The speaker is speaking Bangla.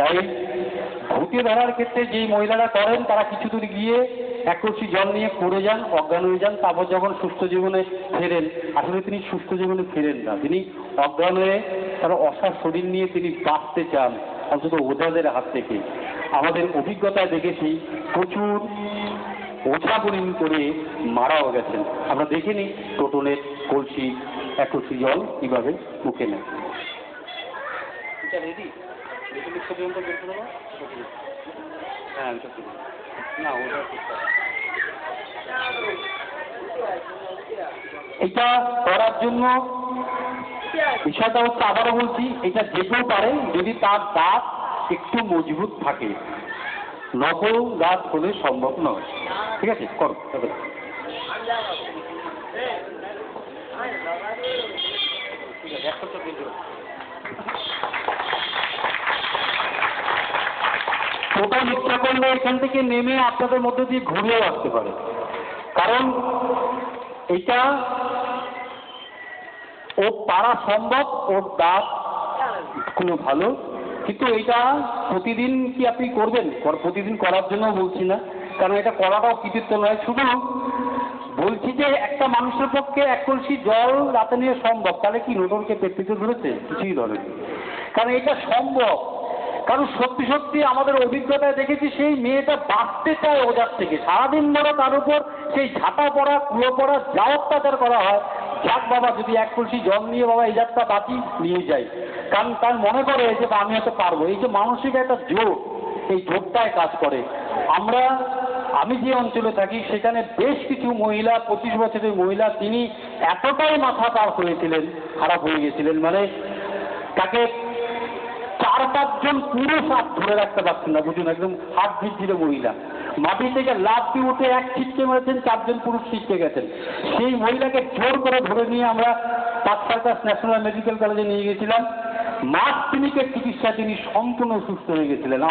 তাই ভূতে ধরার ক্ষেত্রে যেই মহিলারা করেন তারা কিছু দূর গিয়ে এক কলসি জল নিয়ে পড়ে যান, অজ্ঞান হয়ে যান, তারপর যখন সুস্থ জীবনে ফেরেন, আসলে তিনি সুস্থ জীবনে ফেরেন না, তিনি অজ্ঞান হয়ে তার অসার শরীর নিয়ে তিনি বাঁচতে চান অন্তত ওঝাদের হাত থেকে। আমাদের অভিজ্ঞতায় দেখেছি প্রচুর ওঝা বুনিং করে মারাও গেছেন। আমরা দেখিনি টোটনের কলসি এক কলসি জল কিভাবে মুখে নেয়। রেডি হ্যাঁ না এটা করার জন্য বিষয়টা হচ্ছে, আবারও বলছি, এটা যে কেউ পারে যদি তার দাঁত একটু মজবুত থাকে। নকল দাঁত হলে সম্ভব নয়। ঠিক আছে, করো। টোটাল ইচ্ছা করলে এখান থেকে নেমে আপনাদের মধ্যে দিয়ে ঘুরেও আসতে পারে, কারণ এটা ও পারা সম্ভব, ওর দাঁত কোনো ভালো, কিন্তু এটা প্রতিদিন কি আপনি করবেন? প্রতিদিন করার জন্য বলছি না, কারণ এটা করাটাও কৃতিত্ব নয়। শুধু বলছি যে একটা মানুষের পক্ষে এক কলসি জল রাতে নিয়ে সম্ভব, তাহলে কি নোটনকে পেটপিতে ধরেছে? কিছুই ধরে, কারণ এটা সম্ভব। কারণ সত্যি সত্যি আমাদের অভিজ্ঞতায় দেখেছি সেই মেয়েটা বাঁচতে চায় ওজার থেকে, সারাদিন ধরে তার উপর সেই ঝাঁটা পড়া, কুলো পড়া, যা অত্যাচার করা হয়, যাক বাবা যদি এক কলসি জল নিয়ে বাবা এই যাত্রা বাঁচি, নিয়ে যাই, কারণ তার মনে করে যে আমি হয়তো পারবো। এই যে মানসিক একটা জোর, এই জোরটায় কাজ করে। আমি যে অঞ্চলে থাকি সেখানে বেশ কিছু মহিলা, 25 বছরের মহিলা, তিনি এতটাই মাথা পার হয়েছিলেন, খারাপ হয়ে গেছিলেন, মানে তাকে 4-5 জন পুরুষ হাত ধরে রাখতে পারছেন না, বুঝুন, একদম হাত ভিড় মহিলা। মাটি থেকে লাফ দিয়ে উঠে এক ছিটকে মেরেছেন, 4 জন পুরুষ ছিটকে গেছেন। সেই মহিলাকে জোর করে ধরে নিয়ে আমরা পাঁচ সার্কাস ন্যাশনাল মেডিকেল কলেজে নিয়ে গেছিলাম। মাস তিনিকের চিকিৎসা তিনি সম্পূর্ণ সুস্থ হয়ে গেছিলেন।